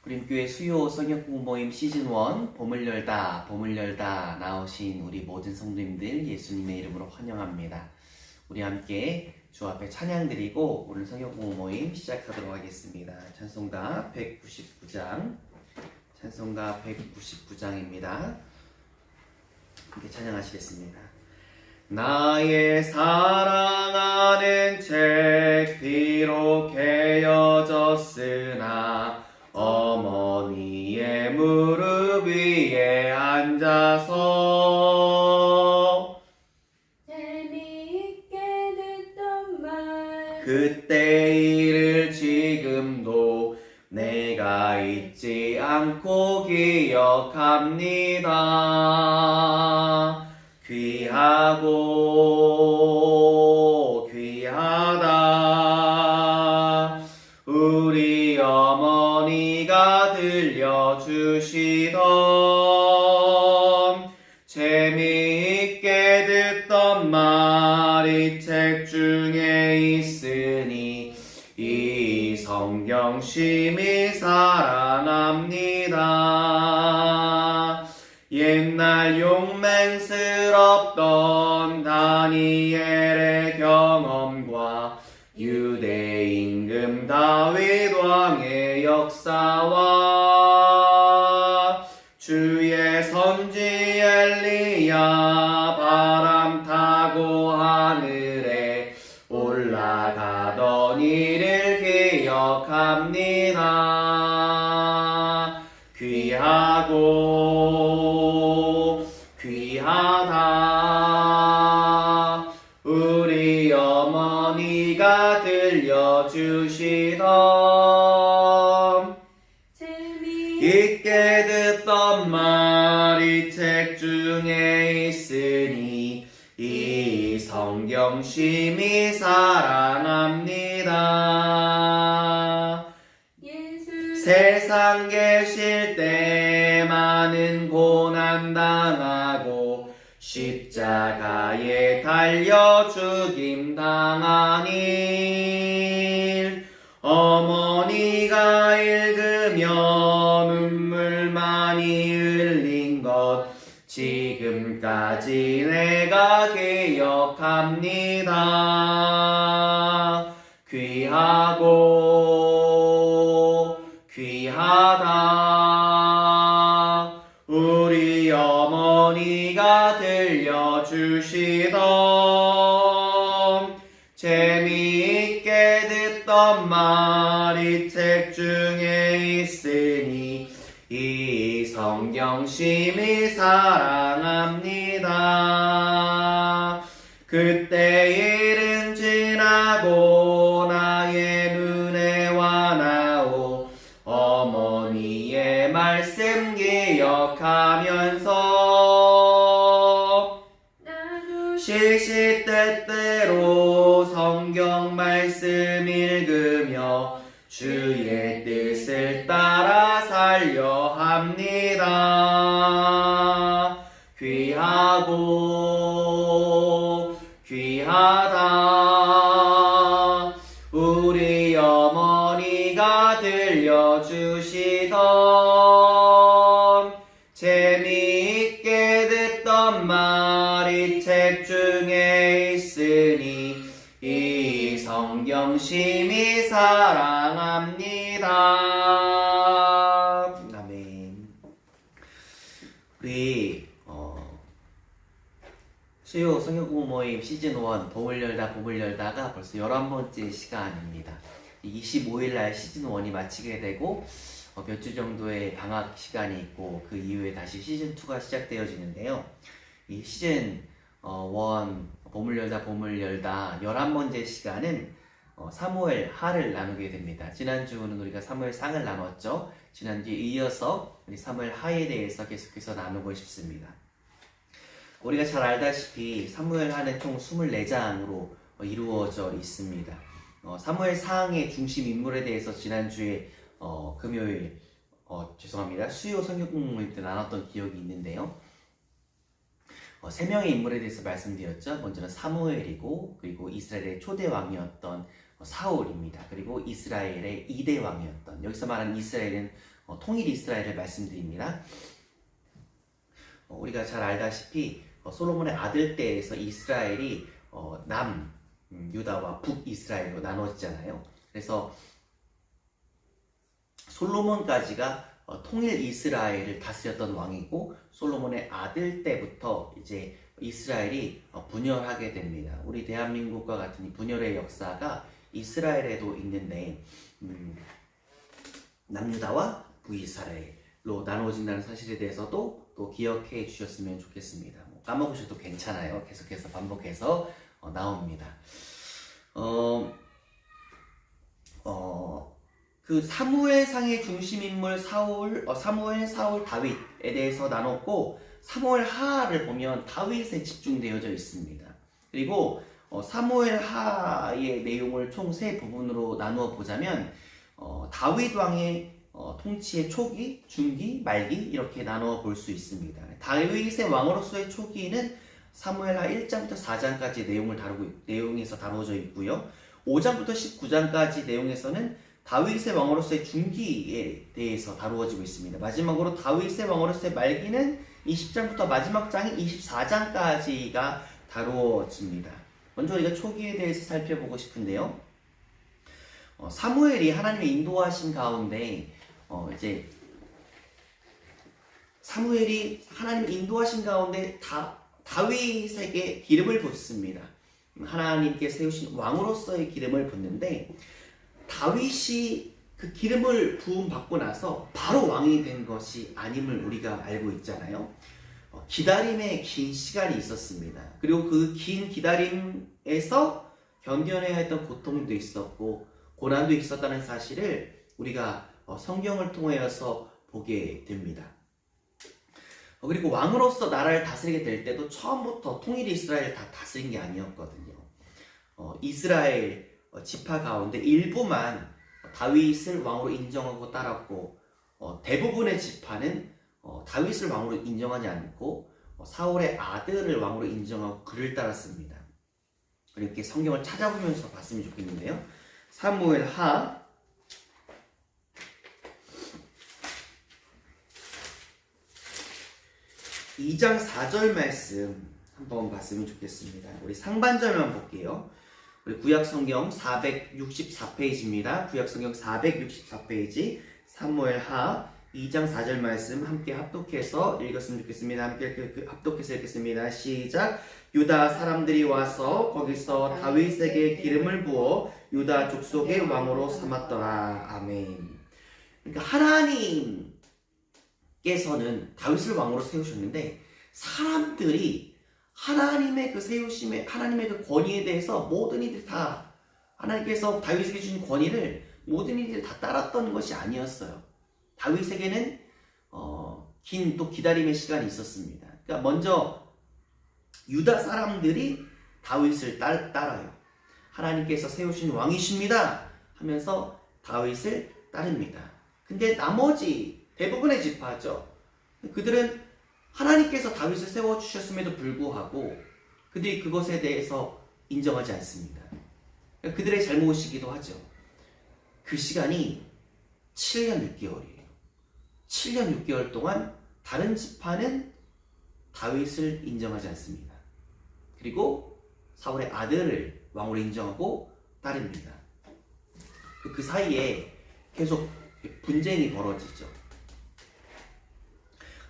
구림교회 수요 성역부 모임 시즌1 봄을 열다 나오신 우리 모든 성도님들 예수님의 이름으로 환영합니다. 우리 함께 주 앞에 찬양 드리고 오늘 성역부 모임 시작하도록 하겠습니다. 찬송가 199장입니다. 함께 찬양하시겠습니다. 나의 사랑하는 책 비록 헤어졌으나 어머니의 무릎 위에 앉아서 재미있게 듣던 말 그때 일을 지금도 내가 잊지 않고 기억합니다. 귀하다 우리 어머니가 들려주시던 재미있게 듣던 말이 책 중에 있으니 이 성경 심히 사랑합니다. 옛날 용맹스럽던 다니엘의 경험과 유대 임금 다윗 왕의 역사와 주의 선지 엘리야 바람 타고 하늘에 올라가던 일을 기억합니다. 귀하다 우리 어머니가 들려주시던 재미있게 듣던 말이 책 중에 있으니 이 성경 심히 사랑합니다. 세상 계실 때 많은 고난 당하고 십자가에 달려 죽임 당한 일 어머니가 읽으며 눈물 많이 흘린 것 지금까지 내가 기억합니다. 귀하다 우리 어머니가 들려주시던 재미있게 듣던 말이 책 중에 있으니 이 성경 심히 사랑합니다. 그때 일은 지나고 나의 눈에 와나오 어머니의 말씀 기억하면서 나도 시시때때로 성경 말씀 읽으며 주의 뜻을 따라 살려 합니다. 귀하다 우리 어머니가 들려주시던 재미있게 듣던 말이 책 중에 있으니 이 성경 심히 사랑합니다. 아멘. 우리 수요 성역부 모임 시즌1 봄을 열다가 벌써 11번째 시간입니다. 25일날 시즌1이 마치게 되고 몇 주 정도의 방학 시간이 있고 그 이후에 다시 시즌2가 시작되어지는데요. 이 시즌1 봄을 열다 11번째 시간은 사무엘 하를 나누게 됩니다. 지난주는 우리가 사무엘 상을 나눴죠. 지난주에 이어서 우리 사무엘 하에 대해서 계속해서 나누고 싶습니다. 우리가 잘 알다시피 사무엘 하는 총 24장으로 이루어져 있습니다. 사무엘 상의 중심 인물에 대해서 지난주에 금요일 수요 성경국 모임 때 나눴던 기억이 있는데요. 3명의 인물에 대해서 말씀드렸죠. 먼저는 사무엘이고, 그리고 이스라엘의 초대 왕이었던 사울입니다. 그리고 이스라엘의 2대 왕이었던, 여기서 말하는 이스라엘은 통일 이스라엘을 말씀드립니다. 우리가 잘 알다시피 솔로몬의 아들 때에서 이스라엘이 남 유다와 북 이스라엘로 나눠지잖아요. 그래서 솔로몬까지가 통일 이스라엘을 다스렸던 왕이고 솔로몬의 아들 때부터 이제 이스라엘이 분열하게 됩니다. 우리 대한민국과 같은 이 분열의 역사가 이스라엘에도 있는데 남유다와 북이스라엘로 나눠진다는 사실에 대해서도 또 기억해 주셨으면 좋겠습니다. 까먹으셔도 괜찮아요. 계속해서 반복해서 나옵니다. 그 사무엘상의 중심인물 사무엘, 사울, 다윗에 대해서 나눴고 사무엘 하를 보면 다윗에 집중되어져 있습니다. 그리고 사무엘 하의 내용을 총 세 부분으로 나누어 보자면 다윗 왕의 통치의 초기, 중기, 말기 이렇게 나누어 볼 수 있습니다. 다윗의 왕으로서의 초기는 사무엘하 1장부터 4장까지 내용에서 다루어져 있고요. 5장부터 19장까지 내용에서는 다윗의 왕으로서의 중기에 대해서 다루어지고 있습니다. 마지막으로 다윗의 왕으로서의 말기는 20장부터 마지막 장인 24장까지가 다루어집니다. 먼저 우리가 초기에 대해서 살펴보고 싶은데요. 사무엘이 하나님의 인도하신 가운데 이제 사무엘이 하나님의 인도하신 가운데 다윗에게 기름을 붓습니다. 하나님께 세우신 왕으로서의 기름을 붓는데 다윗이 그 기름을 부음 받고 나서 바로 왕이 된 것이 아님을 우리가 알고 있잖아요. 기다림의 긴 시간이 있었습니다. 그리고 그 긴 기다림에서 견뎌내야 했던 고통도 있었고 고난도 있었다는 사실을 우리가 성경을 통하여서 보게 됩니다. 그리고 왕으로서 나라를 다스리게 될 때도 처음부터 통일 이스라엘을 다 다스린 게 아니었거든요. 이스라엘 지파 가운데 일부만 다윗을 왕으로 인정하고 따랐고 대부분의 지파는 다윗을 왕으로 인정하지 않고 사울의 아들을 왕으로 인정하고 그를 따랐습니다. 이렇게 성경을 찾아보면서 봤으면 좋겠는데요. 사무엘 하 2장 4절 말씀 한번 봤으면 좋겠습니다. 우리 상반절만 볼게요. 우리 구약성경 464페이지입니다. 구약성경 464페이지 사무엘 하 2장 4절 말씀 함께 합독해서 읽었으면 좋겠습니다. 함께 합독해서 읽겠습니다. 시작. 유다 사람들이 와서 거기서 다윗에게 기름을 부어 유다 족속의 왕으로 삼았더라. 아멘. 그러니까 하나님께서는 다윗을 왕으로 세우셨는데 사람들이 하나님의 그 세우심에 하나님의 그 권위에 대해서 모든 이들이 다 하나님께서 다윗에게 주신 권위를 모든 이들이 다 따랐던 것이 아니었어요. 다윗에게는 긴 또 기다림의 시간이 있었습니다. 그러니까 먼저 유다 사람들이 다윗을 따라요. 하나님께서 세우신 왕이십니다 하면서 다윗을 따릅니다. 근데 나머지 대부분의 지파죠. 그들은 하나님께서 다윗을 세워주셨음에도 불구하고 그들이 그것에 대해서 인정하지 않습니다. 그들의 잘못이기도 하죠. 그 시간이 7년 6개월이에요. 7년 6개월 동안 다른 지파는 다윗을 인정하지 않습니다. 그리고 사울의 아들을 왕으로 인정하고 따릅니다. 그 사이에 계속 분쟁이 벌어지죠.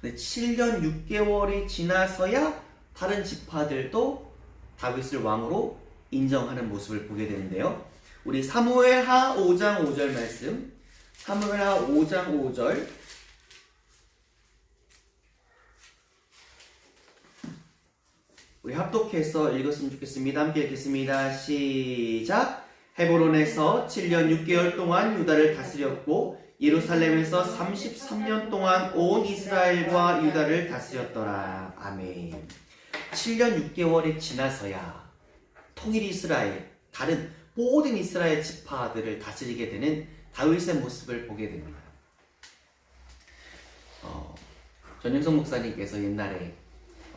근데 7년 6개월이 지나서야 다른 지파들도 다윗을 왕으로 인정하는 모습을 보게 되는데요. 우리 사무엘하 5장 5절 말씀, 사무엘하 5장 5절 우리 합독해서 읽었으면 좋겠습니다. 함께 읽겠습니다. 시작. 헤브론에서 7년 6개월 동안 유다를 다스렸고 예루살렘에서 33년 동안 온 이스라엘과 유다를 다스렸더라. 아멘. 7년 6개월이 지나서야 통일 이스라엘, 다른 모든 이스라엘 지파들을 다스리게 되는 다윗의 모습을 보게 됩니다. 전윤성 목사님께서 옛날에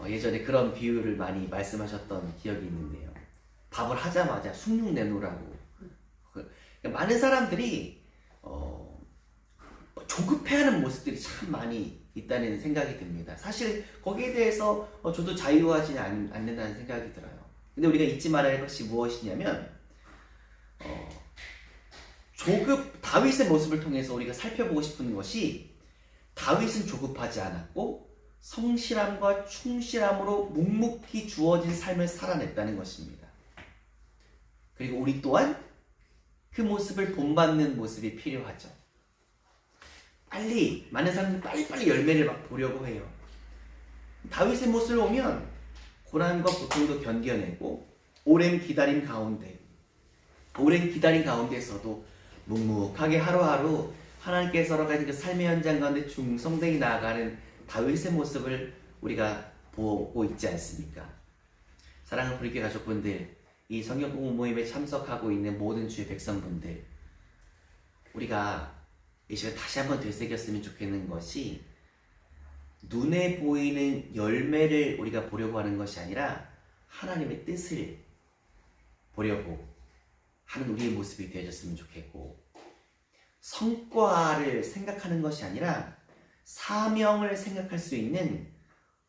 예전에 그런 비유를 많이 말씀하셨던 기억이 있는데요. 밥을 하자마자 숭늉 내놓으라고. 많은 사람들이 조급해하는 모습들이 참 많이 있다는 생각이 듭니다. 사실 거기에 대해서 저도 자유하지 않는다는 생각이 들어요. 근데 우리가 잊지 말아야 할 것이 무엇이냐면 다윗의 모습을 통해서 우리가 살펴보고 싶은 것이 다윗은 조급하지 않았고 성실함과 충실함으로 묵묵히 주어진 삶을 살아냈다는 것입니다. 그리고 우리 또한 그 모습을 본받는 모습이 필요하죠. 많은 사람들이 빨리빨리 열매를 막 보려고 해요. 다윗의 모습을 보면 고난과 고통도 견뎌내고 오랜 기다림 가운데서도 묵묵하게 하루하루 하나님께서 여러 가지 그 삶의 현장 가운데 중성되게 나아가는 다윗의 모습을 우리가 보고 있지 않습니까? 사랑하는 우리 교회 가족분들, 이 성경 공부 모임에 참석하고 있는 모든 주의 백성분들, 우리가 이 시간 다시 한번 되새겼으면 좋겠는 것이 눈에 보이는 열매를 우리가 보려고 하는 것이 아니라 하나님의 뜻을 보려고 하는 우리의 모습이 되어졌으면 좋겠고, 성과를 생각하는 것이 아니라 사명을 생각할 수 있는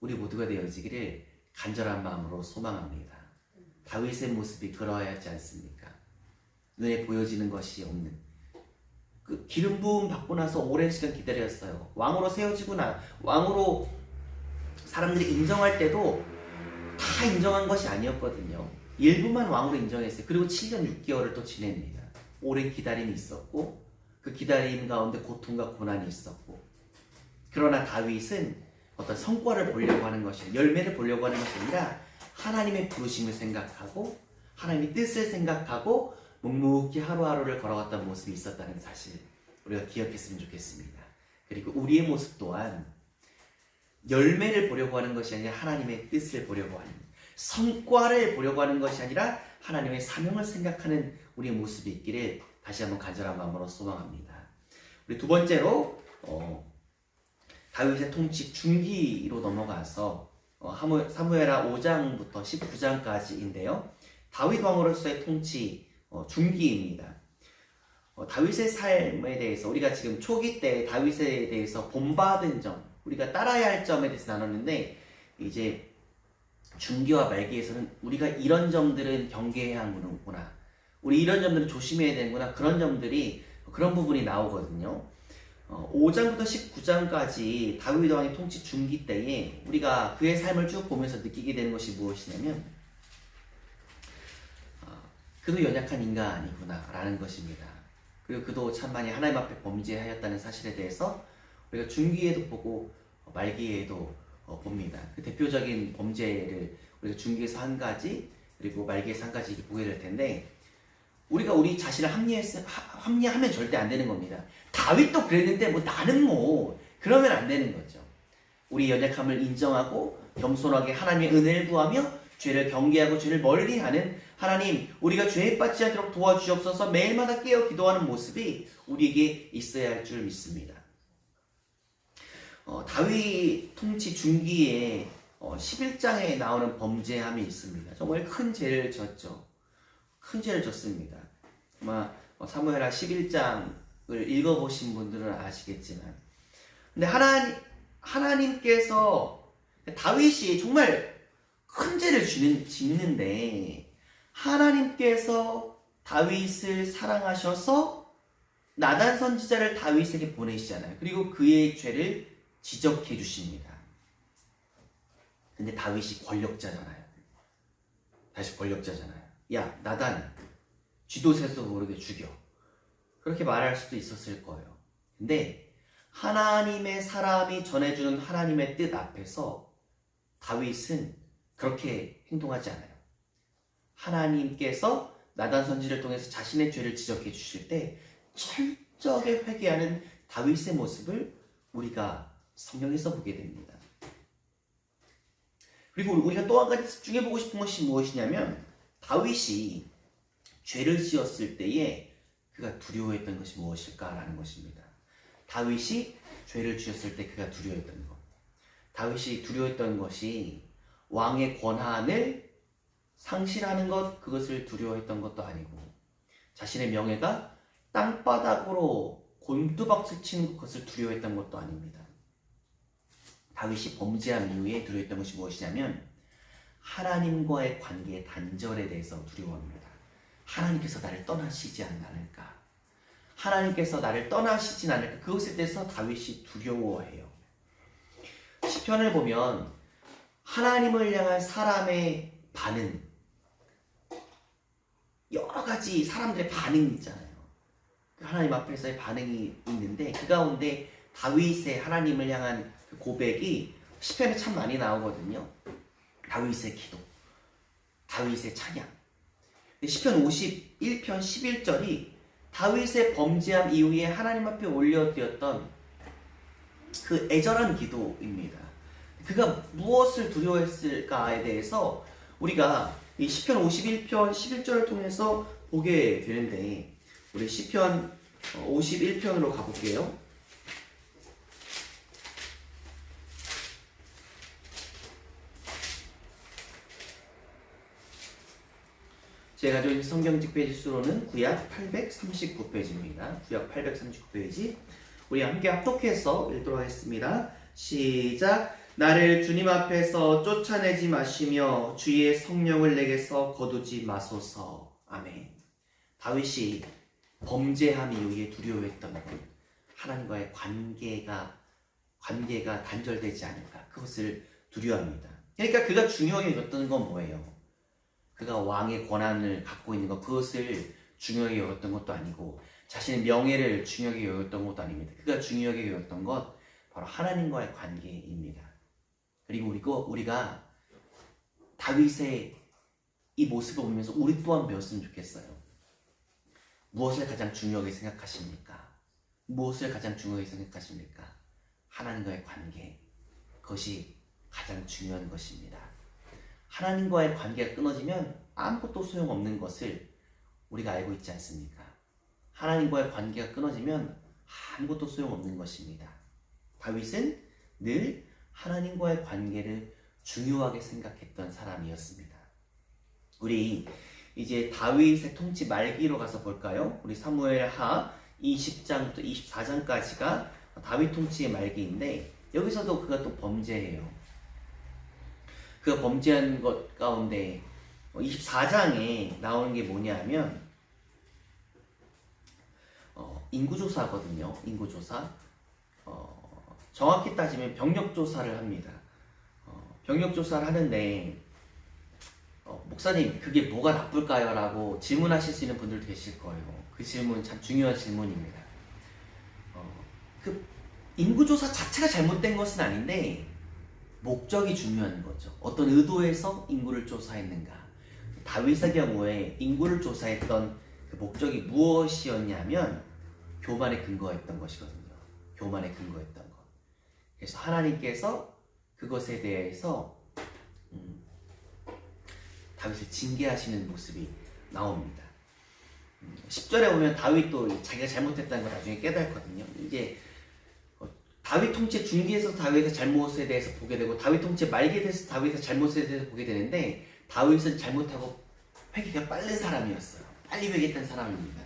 우리 모두가 되어지기를 간절한 마음으로 소망합니다. 다윗의 모습이 그러해야 하지 않습니까? 눈에 보여지는 것이 없는, 그 기름 부음 받고 나서 오랜 시간 기다렸어요. 왕으로 왕으로 사람들이 인정할 때도 다 인정한 것이 아니었거든요. 일부만 왕으로 인정했어요. 그리고 7년 6개월을 또 지냅니다. 오랜 기다림이 있었고 그 기다림 가운데 고통과 고난이 있었고, 그러나 다윗은 어떤 성과를 보려고 하는 것이, 열매를 보려고 하는 것이 아니라 하나님의 부르심을 생각하고 하나님의 뜻을 생각하고 묵묵히 하루하루를 걸어갔던 모습이 있었다는 사실, 우리가 기억했으면 좋겠습니다. 그리고 우리의 모습 또한 열매를 보려고 하는 것이 아니라 하나님의 뜻을 보려고 하는, 성과를 보려고 하는 것이 아니라 하나님의 사명을 생각하는 우리의 모습이 있기를 다시 한번 간절한 마음으로 소망합니다. 우리 두 번째로 다윗의 통치 중기로 넘어가서 사무엘하 5장부터 19장까지인데요. 다윗 왕으로서의 통치 중기입니다. 다윗의 삶에 대해서 우리가 지금 초기 때 다윗에 대해서 본받은 점, 우리가 따라야 할 점에 대해서 나눴는데, 이제 중기와 말기에서는 우리가 이런 점들은 경계해야 하는구나, 우리 이런 점들은 조심해야 되는구나, 그런 부분이 나오거든요. 5장부터 19장까지 다윗 왕의 통치 중기 때에 우리가 그의 삶을 쭉 보면서 느끼게 되는 것이 무엇이냐면, 그도 연약한 인간이구나 라는 것입니다. 그리고 그도 참 많이 하나님 앞에 범죄하였다는 사실에 대해서 우리가 중기에도 보고 말기에도 봅니다. 그 대표적인 범죄를 우리가 중기에서 한 가지, 그리고 말기에서 한 가지 보게 될 텐데, 우리가 우리 자신을 합리하면 절대 안 되는 겁니다. 다윗도 그랬는데 나는 그러면 안 되는 거죠. 우리 연약함을 인정하고 겸손하게 하나님의 은혜를 구하며 죄를 경계하고 죄를 멀리하는 하나님, 우리가 죄에 빠지지 않도록 도와주시옵소서 매일마다 깨어 기도하는 모습이 우리에게 있어야 할 줄 믿습니다. 다윗 통치 중기에 11장에 나오는 범죄함이 있습니다. 정말 큰 죄를 졌죠. 큰 죄를 졌습니다. 아마 사무엘하 11장을 읽어보신 분들은 아시겠지만, 근데 하나님께서 다윗이 정말 큰 죄를 짓는데, 하나님께서 다윗을 사랑하셔서 나단 선지자를 다윗에게 보내시잖아요. 그리고 그의 죄를 지적해 주십니다. 근데 다윗이 권력자잖아요. 야, 나단, 쥐도 새도 모르게 죽여. 그렇게 말할 수도 있었을 거예요. 근데 하나님의 사람이 전해주는 하나님의 뜻 앞에서 다윗은 그렇게 행동하지 않아요. 하나님께서 나단 선지를 통해서 자신의 죄를 지적해 주실 때 철저하게 회개하는 다윗의 모습을 우리가 성경에서 보게 됩니다. 그리고 우리가 또 한 가지 집중해보고 싶은 것이 무엇이냐면, 다윗이 죄를 지었을 때에 그가 두려워했던 것이 무엇일까라는 것입니다. 다윗이 죄를 지었을 때 그가 두려워했던 것. 다윗이 두려워했던 것이 왕의 권한을 상실하는 것, 그것을 두려워했던 것도 아니고, 자신의 명예가 땅바닥으로 곤두박질 치는 것을 두려워했던 것도 아닙니다. 다윗이 범죄한 이후에 두려워했던 것이 무엇이냐면 하나님과의 관계의 단절에 대해서 두려워합니다. 하나님께서 나를 떠나시지 않을까? 하나님께서 나를 떠나시진 않을까? 그것에 대해서 다윗이 두려워해요. 시편을 보면 하나님을 향한 사람의 반응, 여러 가지 사람들의 반응이 있잖아요. 하나님 앞에서의 반응이 있는데 그 가운데 다윗의 하나님을 향한 그 고백이 시편에 참 많이 나오거든요. 다윗의 기도, 다윗의 찬양. 시편 51편 11절이 다윗의 범죄함 이후에 하나님 앞에 올려드렸던 그 애절한 기도입니다. 그가 무엇을 두려워했을까에 대해서 우리가 이 시편 51편 11절을 통해서 보게 되는데, 우리 시편 51편으로 가볼게요. 제가 가지고 있는 성경책 페이지 수로는 구약 839페이지입니다. 구약 839페이지. 우리 함께 합독해서 읽도록 하겠습니다. 시작. 나를 주님 앞에서 쫓아내지 마시며 주의 성령을 내게서 거두지 마소서. 아멘. 다윗이 범죄함 이후에 두려워했던 것, 하나님과의 관계가 단절되지 않을까, 그것을 두려워합니다. 그러니까 그가 중요하게 여겼던 건 뭐예요? 그가 왕의 권한을 갖고 있는 것, 그것을 중요하게 여겼던 것도 아니고 자신의 명예를 중요하게 여겼던 것도 아닙니다. 그가 중요하게 여겼던 것 바로 하나님과의 관계입니다. 그리고 우리가 다윗의 이 모습을 보면서 우리 또한 배웠으면 좋겠어요. 무엇을 가장 중요하게 생각하십니까? 무엇을 가장 중요하게 생각하십니까? 하나님과의 관계, 그것이 가장 중요한 것입니다. 하나님과의 관계가 끊어지면 아무것도 소용없는 것을 우리가 알고 있지 않습니까? 하나님과의 관계가 끊어지면 아무것도 소용없는 것입니다. 다윗은 늘 하나님과의 관계를 중요하게 생각했던 사람이었습니다. 우리 이제 다윗의 통치 말기로 가서 볼까요? 우리 사무엘하 20장부터 24장까지가 다윗 통치의 말기인데, 여기서도 그가 또 범죄해요. 그가 범죄한 것 가운데 24장에 나오는 게 뭐냐면 인구조사거든요. 인구조사. 정확히 따지면 병력조사를 합니다. 병력조사를 하는데 목사님, 그게 뭐가 나쁠까요? 라고 질문하실 수 있는 분들도 계실 거예요. 그 질문 참 중요한 질문입니다. 그 인구조사 자체가 잘못된 것은 아닌데 목적이 중요한 거죠. 어떤 의도에서 인구를 조사했는가. 다윗의 경우에 인구를 조사했던 그 목적이 무엇이었냐면 교만에 근거했던 것이거든요. 교만에 근거했던 것. 그래서 하나님께서 그것에 대해서 다윗을 징계하시는 모습이 나옵니다. 10절에 보면 다윗도 자기가 잘못했다는 걸 나중에 깨닫거든요. 이제 다윗 통치 중기에서 다윗의 잘못에 대해서 보게 되고, 다윗 통치 말기에 대해서 다윗의 잘못에 대해서 보게 되는데, 다윗은 잘못하고 회개가 빠른 사람이었어요. 빨리 회개했던 사람입니다.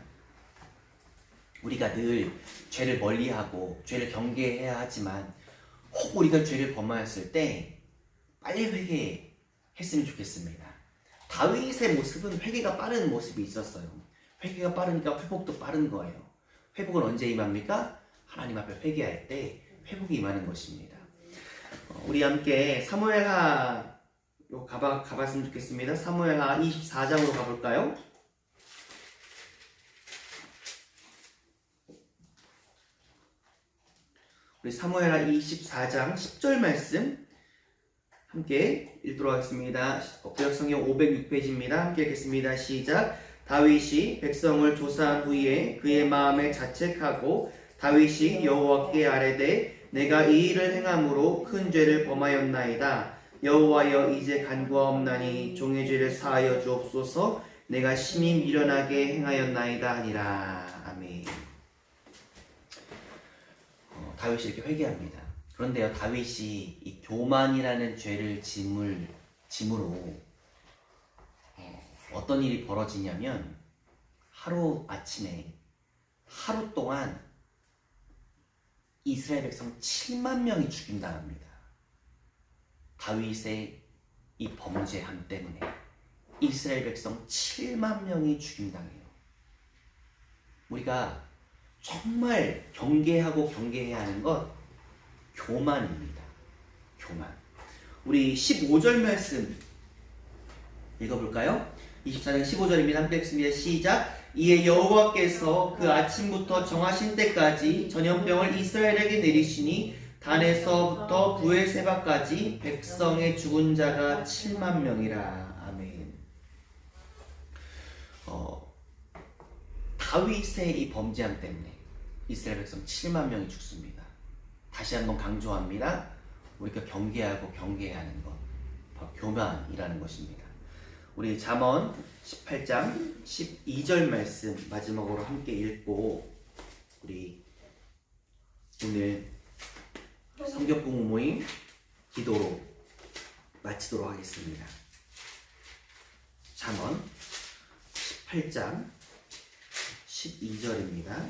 우리가 늘 죄를 멀리하고 죄를 경계해야 하지만 혹 우리가 죄를 범하였을 때 빨리 회개했으면 좋겠습니다. 다윗의 모습은 회개가 빠른 모습이 있었어요. 회개가 빠르니까 회복도 빠른 거예요. 회복은 언제 임합니까? 하나님 앞에 회개할 때 회복이 임하는 것입니다. 우리 함께 사무엘하 가봤으면 좋겠습니다. 사무엘하 24장으로 가볼까요? 우리 사무엘하 24장 10절 말씀 함께 읽도록 하겠습니다. 구약성경 506페이지입니다. 함께 읽겠습니다. 시작. 다윗이 백성을 조사한 후에 그의 마음에 자책하고 다윗이 여호와께 아뢰되 내가 이 일을 행함으로 큰 죄를 범하였나이다. 여호와여 이제 간구하옵나니 종의 죄를 사하여 주옵소서. 내가 심히 미련하게 행하였나이다 하니라. 아멘. 다윗이 이렇게 회개합니다. 그런데요, 다윗이 이 교만이라는 죄를 짐으로 어떤 일이 벌어지냐면 하루 아침에 하루 동안 이스라엘 백성 7만 명이 죽임당합니다. 다윗의 이 범죄함 때문에 이스라엘 백성 7만 명이 죽임당해요. 우리가 정말 경계하고 경계해야 하는 것 교만입니다. 교만. 우리 15절 말씀 읽어볼까요? 24장 15절입니다. 함께 읽습니다. 시작. 이에 여호와께서 그 아침부터 정하신 때까지 전염병을 이스라엘에게 내리시니 단에서부터 부엘세바까지 백성의 죽은 자가 7만 명이라. 아멘. 다윗의 이 범죄함 때문에 이스라엘 백성 7만 명이 죽습니다. 다시 한번 강조합니다. 우리가 경계하고 경계해야 하는 것, 바로 교만이라는 것입니다. 우리 잠언 18장 12절 말씀 마지막으로 함께 읽고 우리 오늘 성경 공부 모임 기도로 마치도록 하겠습니다. 잠언 18장 12절입니다.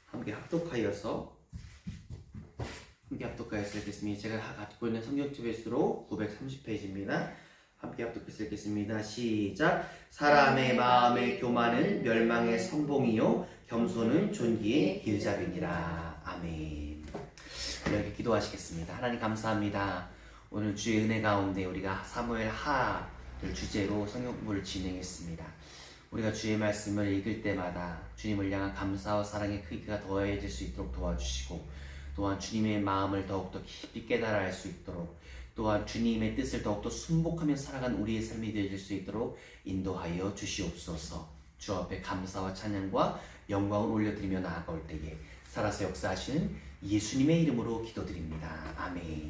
함께 합독하여서 읽겠습니다. 제가 갖고 있는 성경책 횟수로 930페이지입니다. 함께 합독해서 읽겠습니다. 시작. 사람의 마음의 교만은 멸망의 선봉이요 겸손은 존귀의 길잡이니라. 아멘. 이렇게 기도하시겠습니다. 하나님 감사합니다. 오늘 주의 은혜 가운데 우리가 사무엘 하를 주제로 성경 공부를 진행했습니다. 우리가 주의 말씀을 읽을 때마다 주님을 향한 감사와 사랑의 크기가 더해질 수 있도록 도와주시고, 또한 주님의 마음을 더욱더 깊이 깨달아 알 수 있도록, 또한 주님의 뜻을 더욱더 순복하며 살아간 우리의 삶이 되어질 수 있도록 인도하여 주시옵소서. 주 앞에 감사와 찬양과 영광을 올려드리며 나아가올 때에 살아서 역사하시는 예수님의 이름으로 기도드립니다. 아멘.